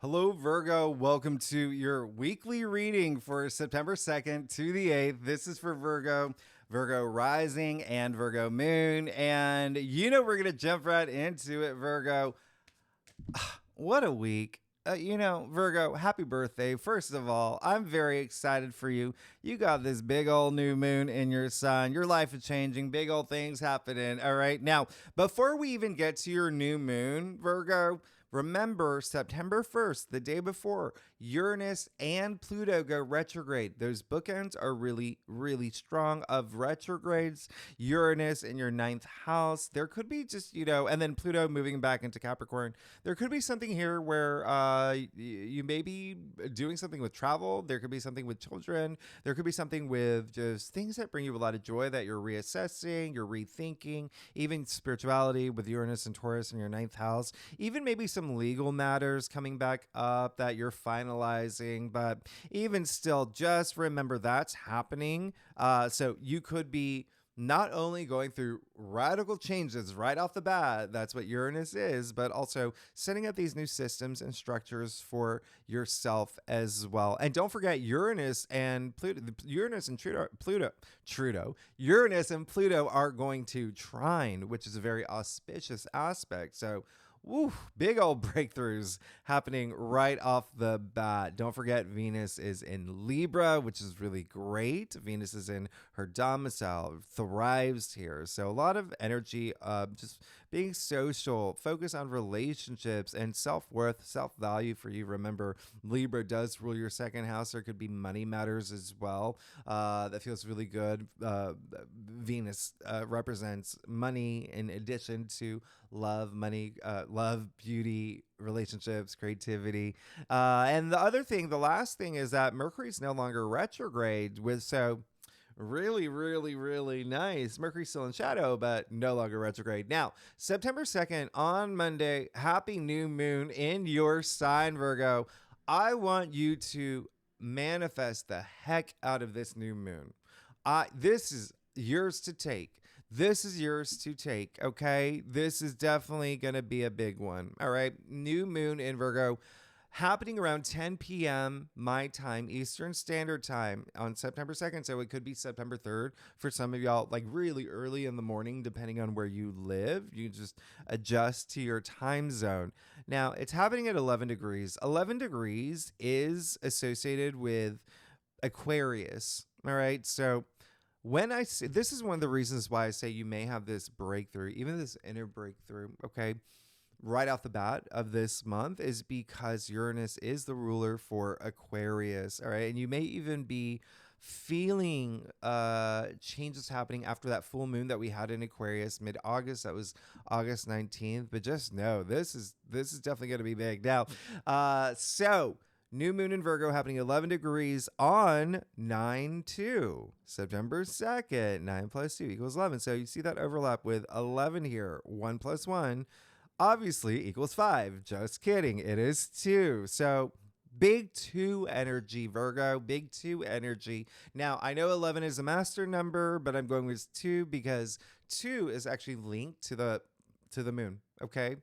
Hello, Virgo. Welcome to your weekly reading for September 2nd to the 8th. This is for Virgo, Virgo rising, and Virgo moon. And we're going to jump right into it, Virgo. What a week. Virgo, happy birthday. First of all, I'm very excited for you. You got this big old new moon in your sign. Your life is changing. Big old things happening. All right. Now, before we even get to your new moon, Virgo, remember September 1st, the day before, Uranus and Pluto go retrograde. Those bookends are really, really strong of retrogrades. Uranus in your ninth house. There could be just, and then Pluto moving back into Capricorn. There could be something here where you may be doing something with travel. There could be something with children. There could be something with just things that bring you a lot of joy that you're reassessing, you're rethinking, even spirituality with Uranus and Taurus in your ninth house. Even maybe some legal matters coming back up that you're finalizing. But even still, just remember that's happening. So you could be not only going through radical changes right off the bat, that's what Uranus is, but also setting up these new systems and structures for yourself as well. And don't forget Uranus and Pluto, Uranus and Pluto are going to trine, which is a very auspicious aspect. So big old breakthroughs happening right off the bat. Don't forget Venus is in Libra, which is really great. Venus is in her domicile, thrives here. So a lot of energy, just being social, focus on relationships and self-worth, self-value for you. Remember, Libra does rule your second house. There could be money matters as well. That feels really good. Venus represents money in addition to love, money, love, beauty, relationships, creativity. And the last thing is that Mercury's no longer retrograde really, really, really nice. Mercury's still in shadow, but no longer retrograde. Now, September 2nd on Monday, happy new moon in your sign, Virgo. I want you to manifest the heck out of this new moon. This is yours to take. This is yours to take, okay? This is definitely going to be a big one, all right? New moon in Virgo happening around 10 p.m. my time, Eastern Standard Time on September 2nd. So it could be September 3rd for some of y'all, like really early in the morning, depending on where you live. You just adjust to your time zone. Now, it's happening at 11 degrees. 11 degrees is associated with Aquarius, all right? So when I say, this is one of the reasons why I say you may have this breakthrough, even this inner breakthrough, okay, right off the bat of this month, is because Uranus is the ruler for Aquarius, all right? And you may even be feeling changes happening after that full moon that we had in Aquarius mid-August. That was August 19th. But just know, this is definitely going to be big. Now, new moon in Virgo happening 11 degrees on 9/2, September 2nd. 9 plus 2 equals 11. So you see that overlap with 11 here. 1 plus 1 obviously equals 5. Just kidding. It is 2. So big 2 energy, Virgo. Big 2 energy. Now, I know 11 is a master number, but I'm going with 2 because 2 is actually linked to the moon. Okay.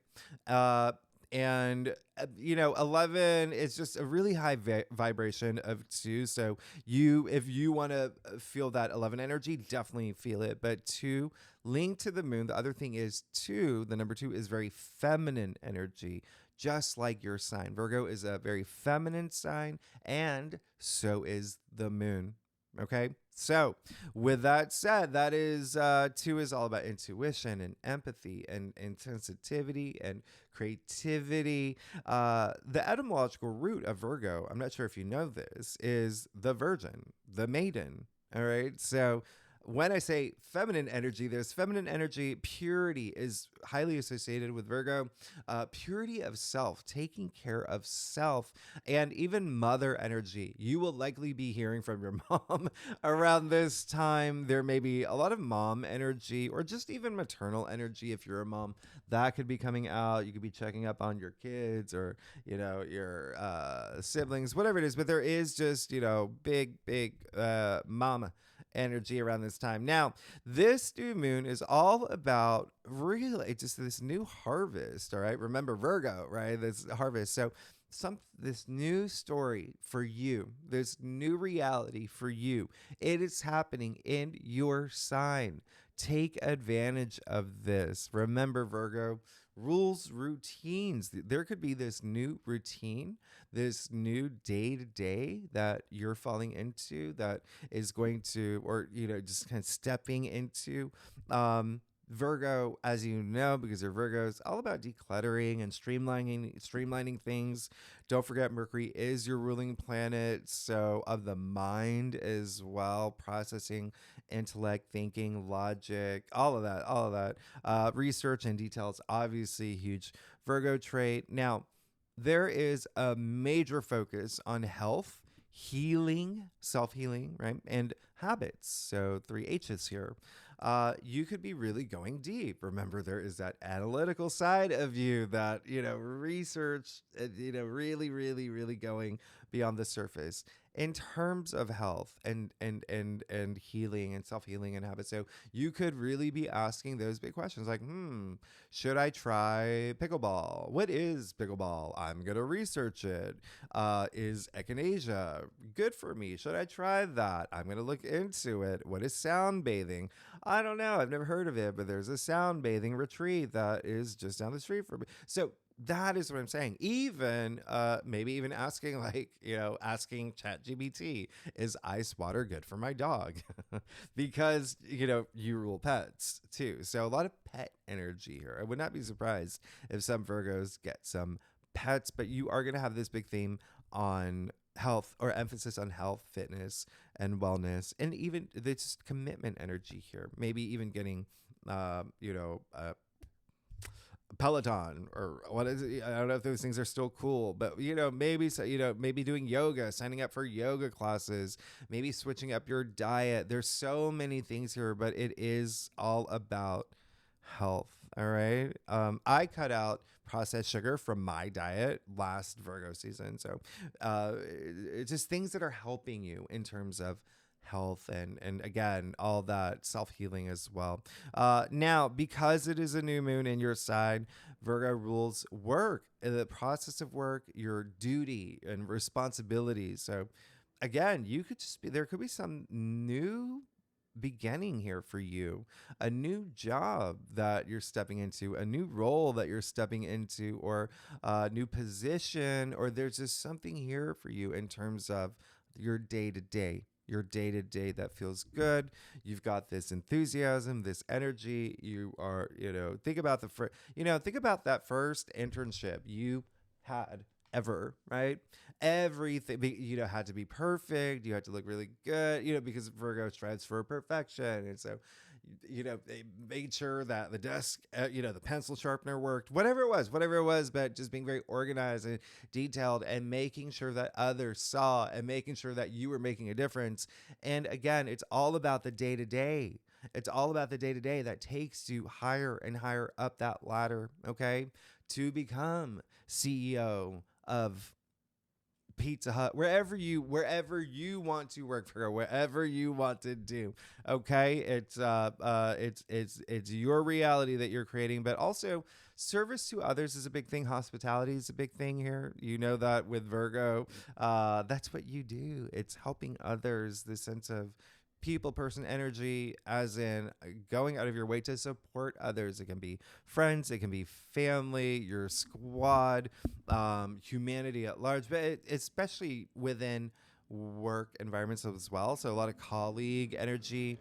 And 11 is just a really high vibration of 2. So if you want to feel that 11 energy, definitely feel it. But 2 linked to the moon. The other thing is 2, the number 2 is very feminine energy, just like your sign. Virgo is a very feminine sign, and so is the moon. Okay, so with that said, that is 2 is all about intuition and empathy and sensitivity and creativity. The etymological root of Virgo, I'm not sure if you know this, is the virgin, the maiden. All right, so when I say feminine energy, there's feminine energy. Purity is highly associated with Virgo. Purity of self, taking care of self, and even mother energy. You will likely be hearing from your mom around this time. There may be a lot of mom energy or just even maternal energy if you're a mom. That could be coming out. You could be checking up on your kids or, your siblings, whatever it is. But there is just, big mama energy around this time. Now, this new moon is all about really just this new harvest. All right. Remember Virgo, right? This harvest. So, this new story for you, this new reality for you, it is happening in your sign. Take advantage of this. Remember, Virgo, rules, routines. There could be this new routine, this new day to day that you're falling into that is going to, or, just kind of stepping into. Virgo, as you know, because they're Virgos, all about decluttering and streamlining things. Don't forget, Mercury is your ruling planet, so of the mind as well, processing, intellect, thinking, logic, all of that. Research and details, obviously, huge Virgo trait. Now, there is a major focus on health, healing, self healing, right, and habits. So 3 H's here. You could be really going deep. Remember, there is that analytical side of you that, research, really, really, really going beyond the surface in terms of health and healing and self-healing and habits. So you could really be asking those big questions like, should I try pickleball? What is pickleball? I'm going to research it. Is echinacea good for me? Should I try that? I'm going to look into it. What is sound bathing? I don't know. I've never heard of it, but there's a sound bathing retreat that is just down the street from me. So that is what I'm saying. Even maybe even asking asking ChatGPT, is ice water good for my dog? Because you rule pets too. So a lot of pet energy here. I would not be surprised if some Virgos get some pets, but you are going to have this big theme on health, or emphasis on health, fitness, and wellness, and even this commitment energy here. Maybe even getting, Peloton, or what is it? I don't know if those things are still cool, but maybe doing yoga, signing up for yoga classes, maybe switching up your diet. There's so many things here, but it is all about health. All right. I cut out processed sugar from my diet last Virgo season. So it's just things that are helping you in terms of health and again, all that self-healing as well. Now, because it is a new moon in your sign, Virgo rules work, the process of work, your duty and responsibilities. So again, there could be some new beginning here for you, a new job that you're stepping into, a new role that you're stepping into, or a new position, or there's just something here for you in terms of your day to day that feels good. You've got this enthusiasm, this energy. You are, think about think about that first internship you had ever, right? Everything, had to be perfect. You had to look really good, because Virgo strives for perfection. And so, they made sure that the desk, the pencil sharpener worked, whatever it was, but just being very organized and detailed and making sure that others saw and making sure that you were making a difference. And again, it's all about the day to day. It's all about the day to day that takes you higher and higher up that ladder, okay, to become CEO of Pizza Hut, wherever you want to work for, wherever you want to do. Okay, it's your reality that you're creating, but also service to others is a big thing. Hospitality is a big thing here. You know that with Virgo, that's what you do. It's helping others. The sense of people person energy, as in going out of your way to support others. It can be friends, it can be family, your squad, humanity at large, but especially within work environments as well. So a lot of colleague energy,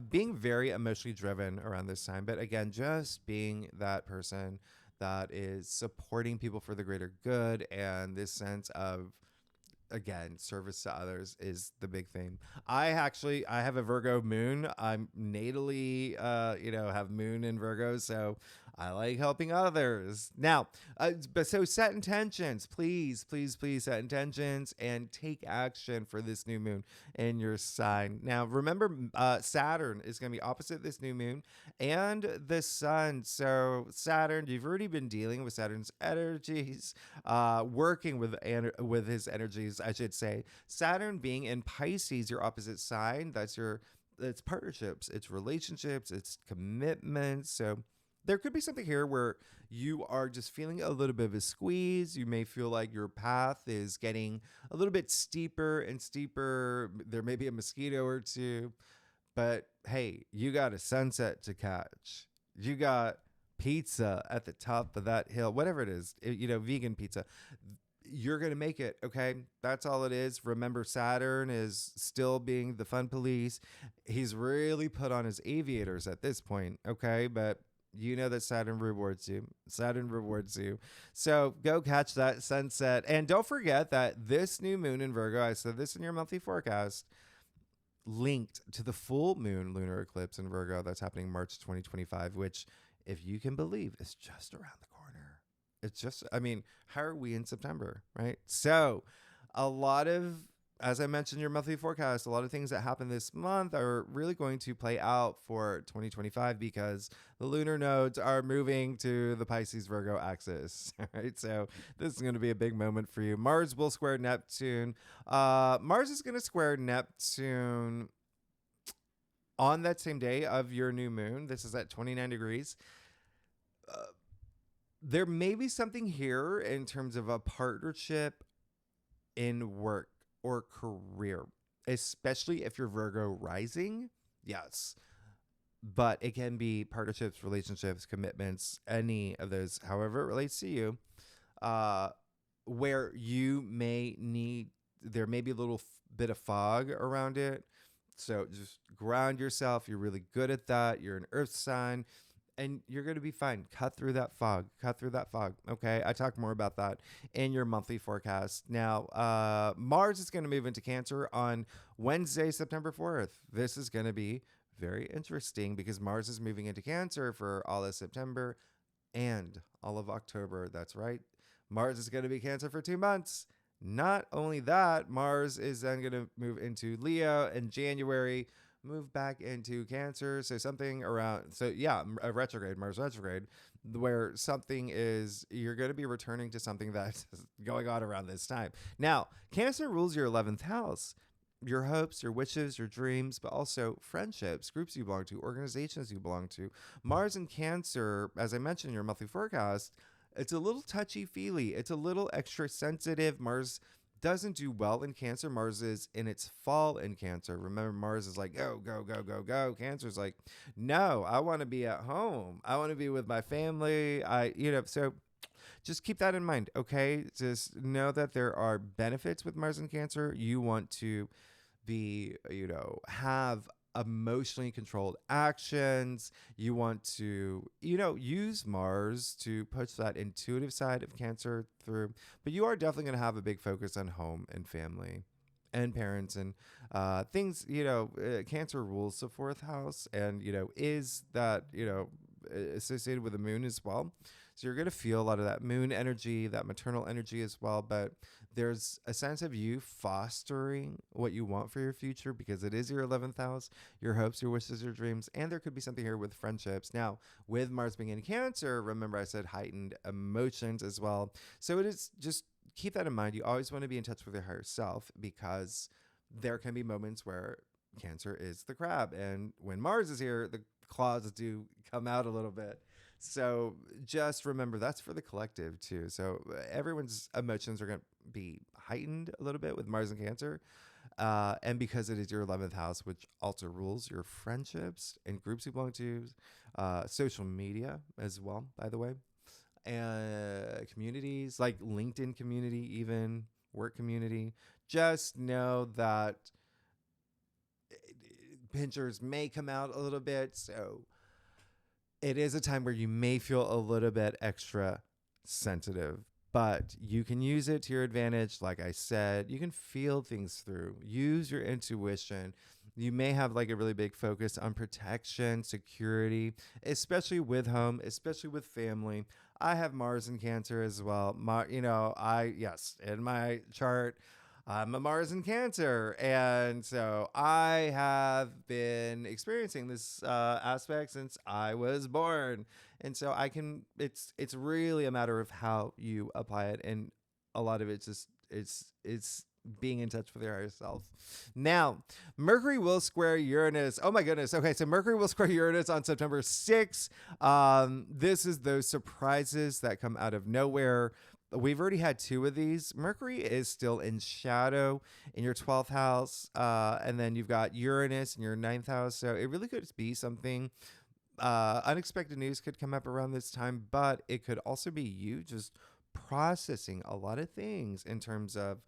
being very emotionally driven around this time, but again, just being that person that is supporting people for the greater good, and this sense of, again, service to others is the big thing. I have a Virgo moon. I'm natally, have moon in Virgo. So I like helping others. Now, but so set intentions, please, please, please set intentions and take action for this new moon in your sign. Now, remember, Saturn is going to be opposite this new moon and the sun. So, Saturn, you've already been dealing with Saturn's energies, working with his energies, I should say. Saturn being in Pisces, your opposite sign, it's partnerships, it's relationships, it's commitments. So there could be something here where you are just feeling a little bit of a squeeze. You may feel like your path is getting a little bit steeper and steeper. There may be a mosquito or two, but hey, you got a sunset to catch. You got pizza at the top of that hill, whatever it is, vegan pizza. You're going to make it. Okay. That's all it is. Remember, Saturn is still being the fun police. He's really put on his aviators at this point. Okay. But you know that Saturn rewards you. Saturn rewards you. So go catch that sunset. And don't forget that this new moon in Virgo, I said this in your monthly forecast, linked to the full moon lunar eclipse in Virgo that's happening March 2025, which, if you can believe, is just around the corner. It's just, how are we in September, right? So a lot of, as I mentioned in your monthly forecast, a lot of things that happen this month are really going to play out for 2025 because the lunar nodes are moving to the Pisces Virgo axis, right? So this is going to be a big moment for you. Mars will square Neptune. Mars is going to square Neptune on that same day of your new moon. This is at 29 degrees. There may be something here in terms of a partnership in work or career, especially if you're Virgo rising. Yes. But it can be partnerships, relationships, commitments, any of those, however it relates to you, where there may be a little bit of fog around it. So just ground yourself. You're really good at that. You're an earth sign. And you're going to be fine. Cut through that fog. Okay. I talk more about that in your monthly forecast. Now, Mars is going to move into Cancer on Wednesday, September 4th. This is going to be very interesting because Mars is moving into Cancer for all of September and all of October. That's right. Mars is going to be Cancer for 2 months. Not only that, Mars is then going to move into Leo in January, move back into Cancer. So something around, a retrograde, Mars retrograde, where you're going to be returning to something that's going on around this time. Now, Cancer rules your 11th house, your hopes, your wishes, your dreams, but also friendships, groups you belong to, organizations you belong to. Mars and Cancer, as I mentioned in your monthly forecast, it's a little touchy-feely. It's a little extra sensitive. Mars doesn't do well in Cancer. Mars is in its fall in Cancer. Remember, Mars is like, go, go, go, go, go. Cancer's like, no, I want to be at home. I want to be with my family. So just keep that in mind, okay? Just know that there are benefits with Mars in Cancer. You want to be, have emotionally controlled actions. You want to, use Mars to push that intuitive side of Cancer through, but you are definitely going to have a big focus on home and family and parents and things. Cancer rules the 4th house and, is that, associated with the moon as well. So you're going to feel a lot of that moon energy, that maternal energy as well. But there's a sense of you fostering what you want for your future because it is your 11th house, your hopes, your wishes, your dreams. And there could be something here with friendships. Now, with Mars being in Cancer, remember I said heightened emotions as well. So it is just keep that in mind. You always want to be in touch with your higher self because there can be moments where Cancer is the crab. And when Mars is here, the claws do come out a little bit. So just remember that's for the collective too. So everyone's emotions are going to be heightened a little bit with Mars and Cancer. And because it is your 11th house, which also rules your friendships and groups you belong to, social media as well, by the way, and communities like LinkedIn community, even work community, just know that pinchers may come out a little bit. So it is a time where you may feel a little bit extra sensitive, but you can use it to your advantage. Like I said, you can feel things through, use your intuition You may have like a really big focus on protection, security, especially with home, especially with family. I have Mars in Cancer as well. Yes, in my chart, I'm a Mars in Cancer. And so I have been experiencing this aspect since I was born. And so it's really a matter of how you apply it. And a lot of it's just, it's being in touch with your higher self. Now, Mercury will square Uranus. Oh my goodness. Okay, so Mercury will square Uranus on September 6th. This is those surprises that come out of nowhere. We've already had two of these. Mercury is still in shadow in your 12th house. And then you've got Uranus in your 9th house. So it really could be something. Unexpected news could come up around this time, but it could also be you just processing a lot of things in terms of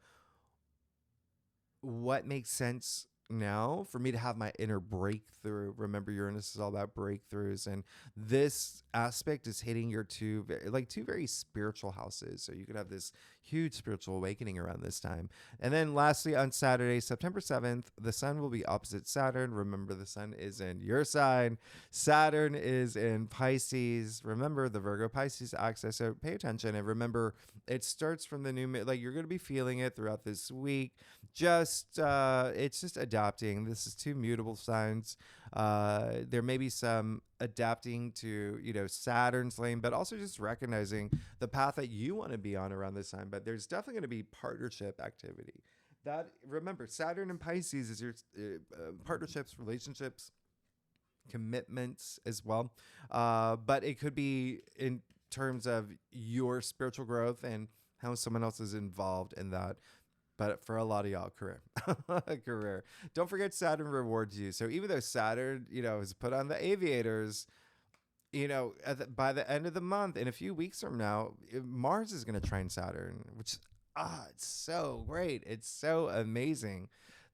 what makes sense now for me to have my inner breakthrough. Remember, Uranus is all about breakthroughs, and this aspect is hitting your two very spiritual houses. So you could have this huge spiritual awakening around this time. And then lastly, on Saturday, September 7th, the sun will be opposite Saturn. Remember, the sun is in your sign. Saturn is in Pisces. Remember the Virgo Pisces axis. So pay attention and remember, it starts from the new, like you're going to be feeling it throughout this week. It's just adapting. This is two mutable signs. There may be some adapting to Saturn's lane, but also just recognizing the path that you want to be on around this time. But there's definitely going to be partnership activity. That, remember, Saturn and Pisces is your partnerships, relationships, commitments as well. But it could be in terms of your spiritual growth and how someone else is involved in that. But for a lot of y'all, career. Don't forget Saturn rewards you. So even though Saturn, is put on the aviators, by the end of the month, in a few weeks from now, Mars is going to trine Saturn, which, it's so great. It's so amazing.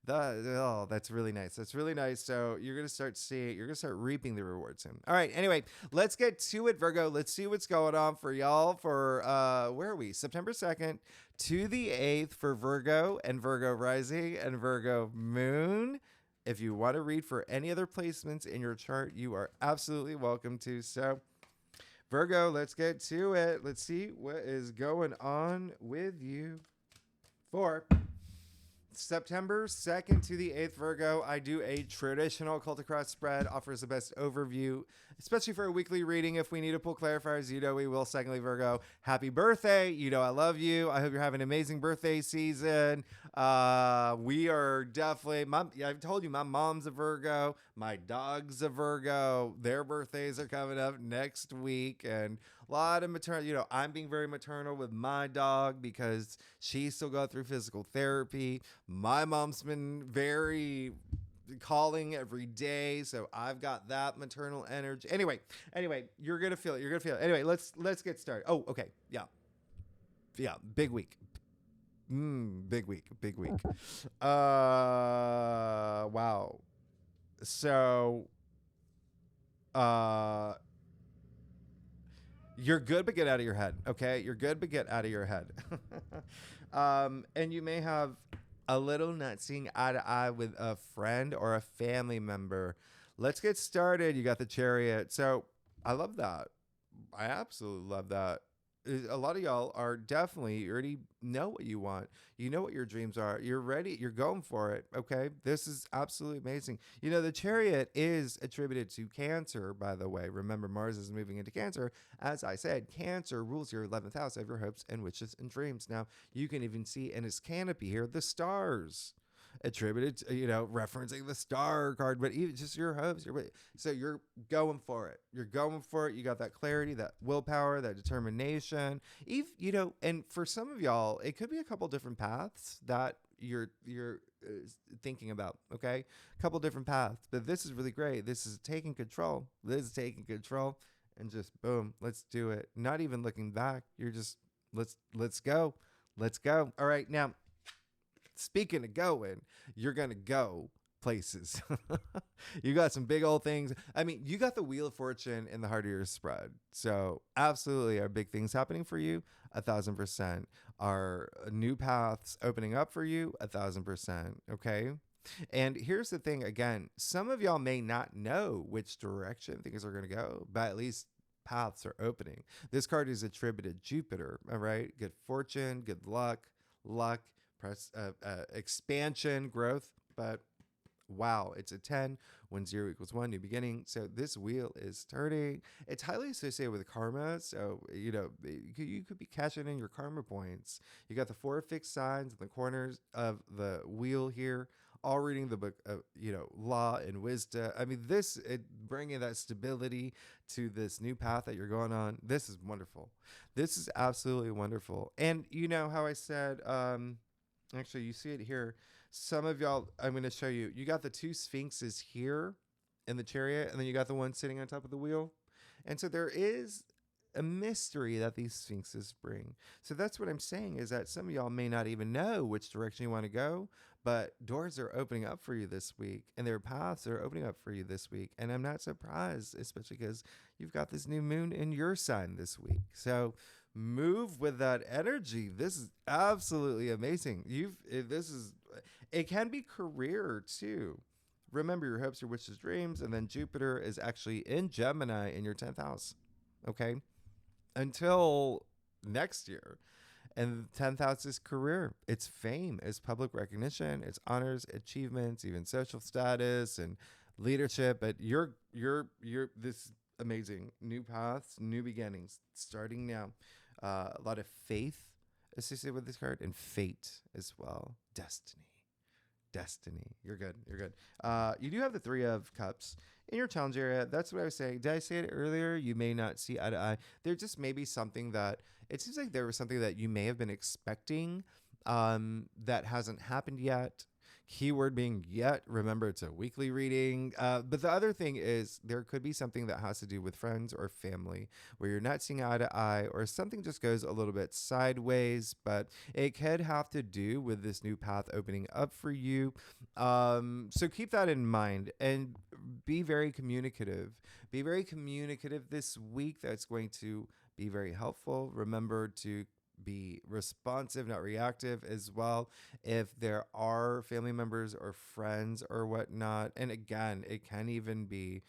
That's really nice. That's really nice. So you're going to start reaping the rewards soon. All right. Anyway, let's get to it, Virgo. Let's see what's going on for y'all for, where are we? September 2nd to the 8th for Virgo and Virgo rising and Virgo moon. If you want to read for any other placements in your chart, you are absolutely welcome to. So Virgo, let's get to it. Let's see what is going on with you for September 2nd to the 8th, Virgo. I do a traditional Cult Across spread, offers the best overview, especially for a weekly reading. If we need to pull clarifiers, we will. Secondly, Virgo, happy birthday. I love you. I hope you're having an amazing birthday season. We are definitely, I've told you, my mom's a Virgo. My dog's a Virgo. Their birthdays are coming up next week. And a lot of maternal, I'm being very maternal with my dog because she's still going through physical therapy. My mom's been very calling every day, so I've got that maternal energy. Anyway, you're gonna feel it. Anyway, let's get started. Oh, okay, yeah, big week. Big week. Wow. So, you're good, but get out of your head. Okay, you're good, but get out of your head. And you may have a little not seeing eye to eye with a friend or a family member. Let's get started. You got the Chariot. So I love that. I absolutely love that. A lot of y'all are definitely, you already know what you want. You know what your dreams are. You're ready. You're going for it. Okay. This is absolutely amazing. The Chariot is attributed to Cancer, by the way. Remember, Mars is moving into Cancer. As I said, Cancer rules your 11th house of your hopes and wishes and dreams. Now, you can even see in his canopy here, the stars attributed to, referencing the star card, but even just your hopes. So you're going for it. You got that clarity, that willpower, that determination. And for some of y'all, it could be a couple different paths that you're thinking about. Okay, a couple different paths, but this is really great. This is taking control. And just boom, let's do it. Not even looking back. You're just let's go. All right, now. Speaking of going, you're going to go places. You got some big old things. I mean, you got the Wheel of Fortune in the heart of your spread. So absolutely are big things happening for you. 1,000%. Are new paths opening up for you. 1,000%. Okay. And here's the thing again, some of y'all may not know which direction things are going to go, but at least paths are opening. This card is attributed Jupiter, all right? Good fortune, good luck, expansion, growth. But wow, it's a 10 when 0 equals 1, new beginning. So this wheel is turning. It's highly associated with karma. So, you could be cashing in your karma points. You got the 4 fixed signs in the corners of the wheel here, all reading the book of, law and wisdom. I mean, bringing that stability to this new path that you're going on. This is wonderful. This is absolutely wonderful. And you know how I said, actually, you see it here. Some of y'all, I'm going to show you. You got the 2 sphinxes here in the chariot, and then you got the one sitting on top of the wheel. And so there is a mystery that these sphinxes bring. So that's what I'm saying, is that some of y'all may not even know which direction you want to go, but doors are opening up for you this week, and their paths are opening up for you this week. And I'm not surprised, especially because you've got this new moon in your sign this week. So move with that energy. This is absolutely amazing. It can be career too. Remember your hopes, your wishes, dreams, and then Jupiter is actually in Gemini in your 10th house. Okay, until next year. And the 10th house is career. It's fame, it's public recognition, it's honors, achievements, even social status and leadership. But you're this amazing new paths, new beginnings starting now. A lot of faith associated with this card, and fate as well. Destiny. You're good. You do have the 3 of cups in your challenge area. That's what I was saying. Did I say it earlier? You may not see eye to eye. There just may be something that it seems like there was something that you may have been expecting that hasn't happened yet. Keyword being yet. Remember, it's a weekly reading. But the other thing is there could be something that has to do with friends or family where you're not seeing eye to eye, or something just goes a little bit sideways. But it could have to do with this new path opening up for you. So keep that in mind and be very communicative. Be very communicative this week. That's going to be very helpful. Remember to be responsive, not reactive as well. If there are family members or friends or whatnot, and again, it can even be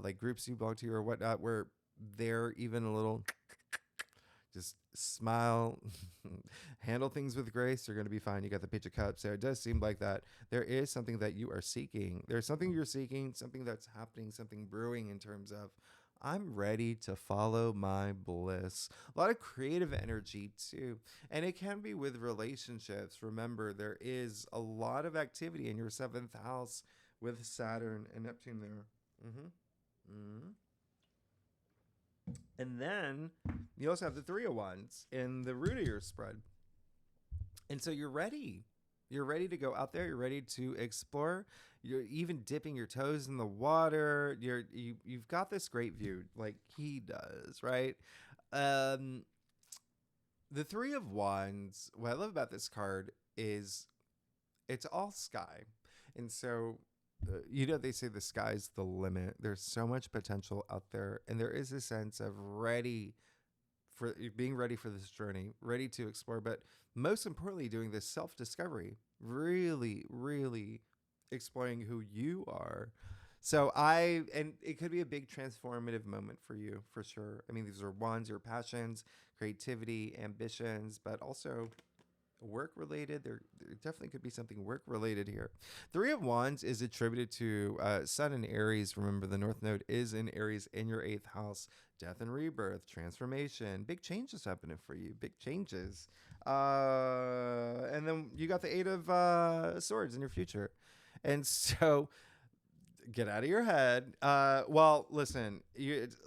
like groups you belong to or whatnot, where they're even a little just smile, handle things with grace. You're going to be fine. You got the Page of Cups. So it does seem like that there is something that you are seeking. There's something you're seeking, something that's happening, something brewing in terms of I'm ready to follow my bliss. A lot of creative energy too. And it can be with relationships. Remember, there is a lot of activity in your 7th house with Saturn and Neptune there. And then you also have the 3 of Wands in the root of your spread. And so you're ready. You're ready to go out there. You're ready to explore. You're even dipping your toes in the water. You've got this great view like he does, right? The 3 of Wands, what I love about this card is it's all sky. And so, they say the sky's the limit. There's so much potential out there. And there is a sense of being ready for this journey, ready to explore, but most importantly, doing this self-discovery, really, really exploring who you are. So and it could be a big transformative moment for you, for sure. I mean, these are wands, your passions, creativity, ambitions, but also work related. There definitely could be something work related here. 3 of Wands is attributed to Sun in Aries. Remember, the North Node is in Aries in your 8th house. Death and rebirth, transformation, big changes happening for you. Big changes. And then you got the 8 of Swords in your future. And so get out of your head. Well, listen,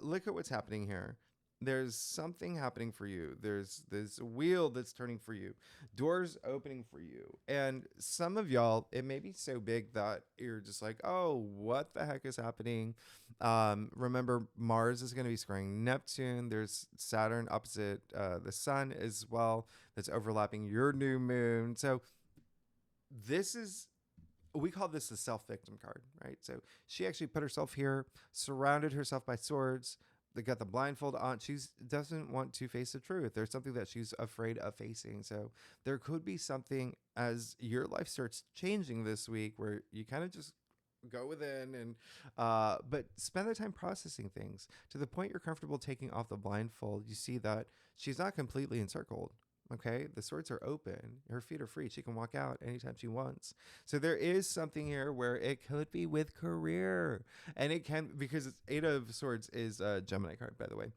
look at what's happening here. There's something happening for you. There's this wheel that's turning for you, doors opening for you. And some of y'all, it may be so big that you're just like, oh, what the heck is happening? Remember, Mars is going to be squaring Neptune. There's Saturn opposite the sun as well. That's overlapping your new moon. So we call this the self-victim card, right? So she actually put herself here, surrounded herself by swords, they got the blindfold on. She doesn't want to face the truth. There's something that she's afraid of facing. So there could be something as your life starts changing this week where you kind of just go within and but spend the time processing things to the point you're comfortable taking off the blindfold. You see that she's not completely encircled. Okay, the swords are open, her feet are free, she can walk out anytime she wants. So there is something here where it could be with career, and it can, because it's Eight of Swords is a Gemini card, by the way,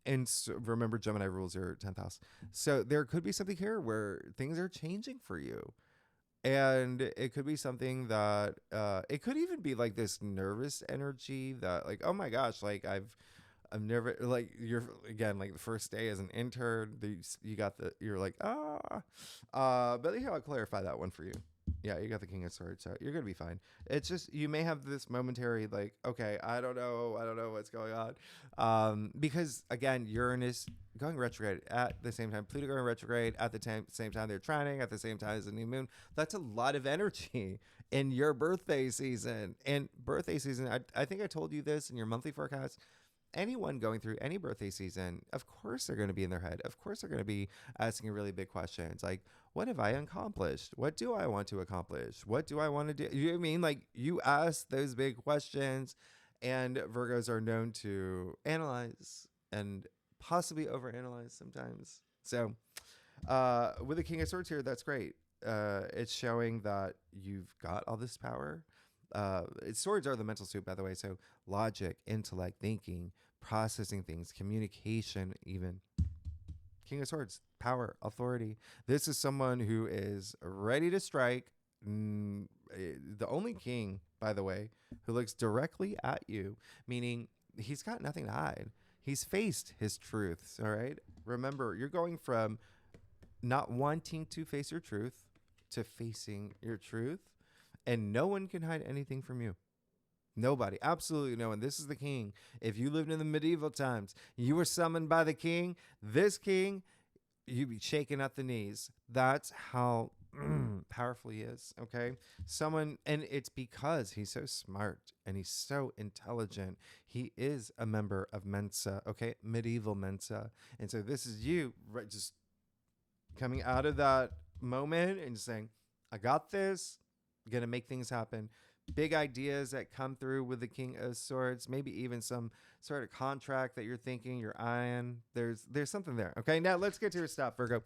and so remember, Gemini rules your 10th house. So there could be something here where things are changing for you, and it could be something that it could even be like this nervous energy that, like, oh my gosh, like I've never, like, you're again, like the first day as an intern, you got the, you're like, but yeah, I'll clarify that one for you. Yeah, you got the King of Swords, so you're gonna be fine. It's just you may have this momentary, like, okay, I don't know what's going on, because again, Uranus going retrograde at the same time, Pluto going retrograde at the same time they're trining at the same time as the new moon. That's a lot of energy in your birthday season. And birthday season, I think I told you this in your monthly forecast. Anyone going through any birthday season, of course they're going to be in their head. Of course they're going to be asking really big questions like, what have I accomplished? What do I want to accomplish? What do I want to do? You know what I mean? Like, you ask those big questions, and Virgos are known to analyze and possibly overanalyze sometimes. So with the King of Swords here, that's great. It's showing that you've got all this power. Swords are the mental suit, by the way. So logic, intellect, thinking, processing things, communication, even. King of Swords, power, authority. This is someone who is ready to strike. The only king, by the way, who looks directly at you, meaning he's got nothing to hide. He's faced his truths, all right? Remember, you're going from not wanting to face your truth to facing your truth, and no one can hide anything from you. Nobody, absolutely no one. This is the king. If you lived in the medieval times, you were summoned by the king. This king, you'd be shaking at the knees. That's how powerful he is, okay? Someone, and it's because he's so smart and he's so intelligent. He is a member of Mensa, okay? Medieval Mensa. And so this is you, right, just coming out of that moment and saying, I got this, I'm going to make things happen. Big ideas that come through with the King of Swords, maybe even some sort of contract that you're thinking, you're eyeing. There's something there. Okay, now let's get to your stuff, Virgo.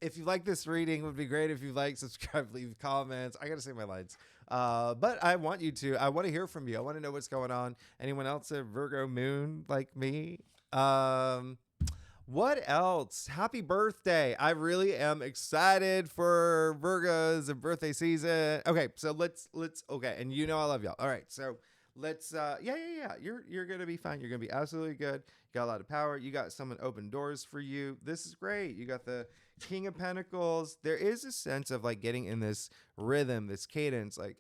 If you like this reading, it would be great if you like, subscribe, leave comments. I got to say my lines. But I want to hear from you. I want to know what's going on. Anyone else a Virgo moon like me? What else? Happy birthday. I really am excited for Virgos and birthday season. Okay, so let's okay, and you know I love y'all. All right, so let's yeah. You're gonna be fine. You're gonna be absolutely good. You got a lot of power. You got someone open doors for you. This is great. You got the King of Pentacles. There is a sense of like getting in this rhythm, this cadence, like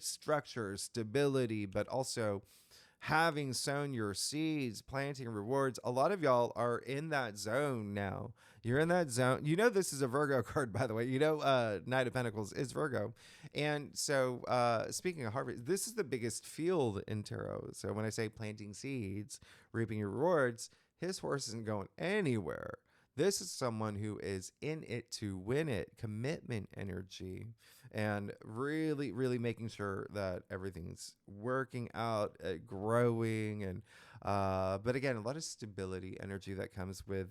structure, stability, but also having sown your seeds, planting rewards. A lot of y'all are in that zone now. You're in that zone. You know, this is a Virgo card, by the way. You know, Knight of Pentacles is Virgo. And so speaking of harvest, this is the biggest field in tarot. So when I say planting seeds, reaping your rewards, his horse isn't going anywhere. This is someone who is in it to win it, commitment energy, and really, really making sure that everything's working out, growing. And but again, a lot of stability energy that comes with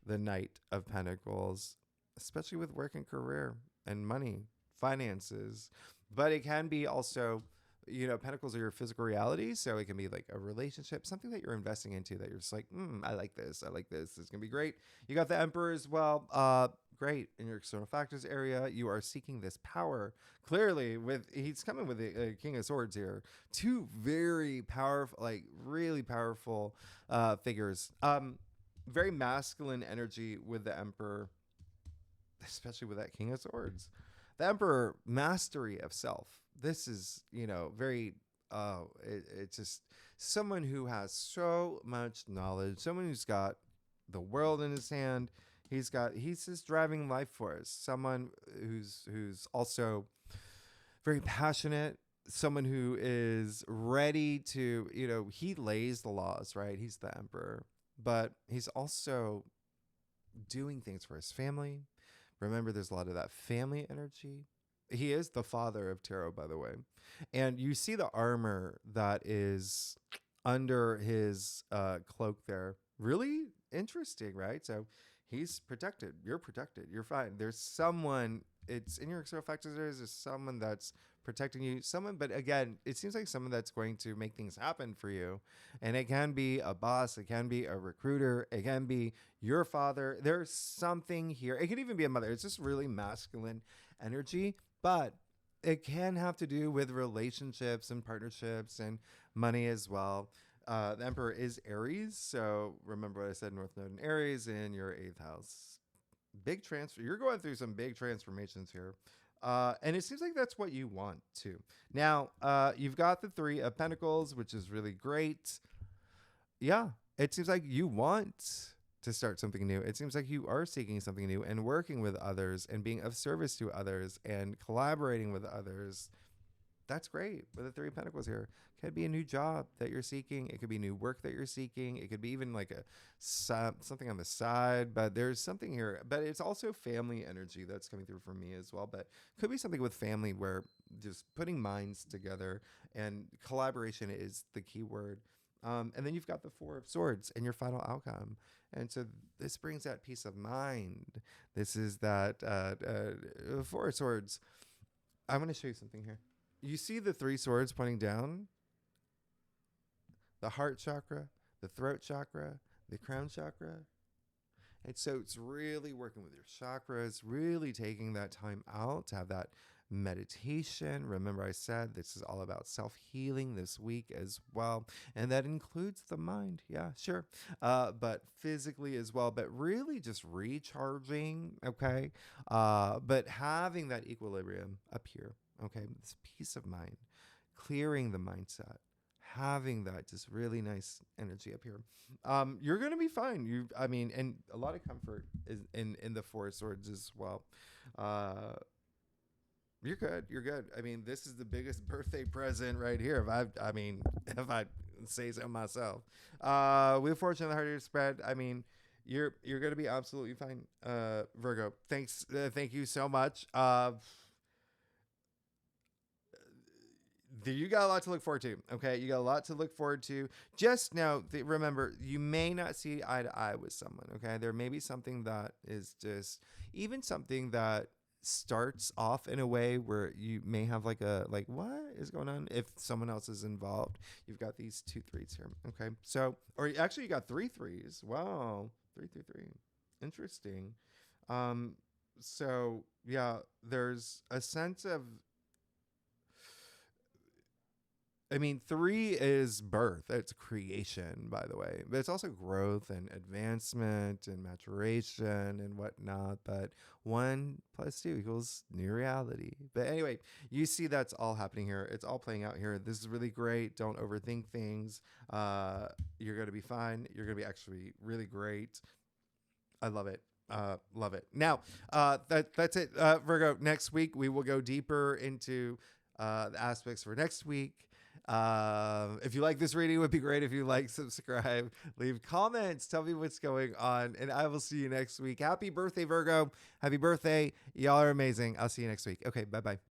the Knight of Pentacles, especially with work and career and money, finances. But it can be also, you know, Pentacles are your physical reality. So it can be like a relationship, something that you're investing into that you're just like, I like this. This is going to be great. You got the Emperor as well. Great. In your external factors area, you are seeking this power. Clearly, he's coming with a King of Swords here. Two very powerful, like really powerful figures. Very masculine energy with the Emperor, especially with that King of Swords. The Emperor, mastery of self. This is, you know, very, it's just someone who has so much knowledge, someone who's got the world in his hand. He's just driving life force. Someone who's also very passionate, someone who is ready to, he lays the laws, right? He's the emperor, but he's also doing things for his family. Remember, there's a lot of that family energy. He is the father of tarot, by the way. And you see the armor that is under his cloak there. Really interesting, right? So he's protected. You're protected. You're fine. There's someone, it's in your external factors, there's someone that's protecting you. Someone, but again, it seems like someone that's going to make things happen for you. And it can be a boss, it can be a recruiter, it can be your father. There's something here. It could even be a mother. It's just really masculine energy, but it can have to do with relationships and partnerships and money as well. The Emperor is Aries, so remember what I said, North Node in Aries in your 8th house. Big transfer. You're going through some big transformations here. And it seems like that's what you want too. Now, you've got the 3 of Pentacles, which is really great. Yeah, it seems like you want to start something new. It seems like you are seeking something new and working with others and being of service to others and collaborating with others. That's great with the 3 of Pentacles here. Could be a new job that you're seeking. It could be new work that you're seeking. It could be even like something on the side, but there's something here. But it's also family energy that's coming through for me as well. But could be something with family where just putting minds together and collaboration is the key word. And then you've got the 4 of Swords and your final outcome. And so this brings that peace of mind. This is that 4 of Swords. I'm going to show you something here. You see the 3 swords pointing down? The heart chakra, the throat chakra, the crown chakra. And so it's really working with your chakras, really taking that time out to have that meditation. Remember, I said this is all about self-healing this week as well. And that includes the mind. Yeah, sure. But physically as well, but really just recharging. Okay. But having that equilibrium up here. Okay. This peace of mind, clearing the mindset, having that just really nice energy up here. You're going to be fine. And a lot of comfort is in the 4 swords as well. You're good. You're good. I mean, this is the biggest birthday present right here. If I say so myself. We have fortune in the heart of your spread. I mean, you're going to be absolutely fine. Virgo, thanks. Thank you so much. You got a lot to look forward to. Okay. You got a lot to look forward to. Just now, remember, you may not see eye to eye with someone. Okay. There may be something that is just even something that starts off in a way where you may have like what is going on if someone else is involved. You've got these 2 3s here. Okay. So, or actually you got 3 3s. Wow. 3 3 3. Interesting. So yeah, there's a sense of, 3 is birth. It's creation, by the way. But it's also growth and advancement and maturation and whatnot. But 1 + 2 equals new reality. But anyway, you see that's all happening here. It's all playing out here. This is really great. Don't overthink things. You're going to be fine. You're going to be actually really great. I love it. Love it. Now, that's it, Virgo. Next week, we will go deeper into the aspects for next week. If you like this reading, it would be great if you like, subscribe, leave comments, tell me what's going on, and I will see you next week. Happy birthday, Virgo. Happy birthday. Y'all are amazing. I'll see you next week. Okay, bye-bye.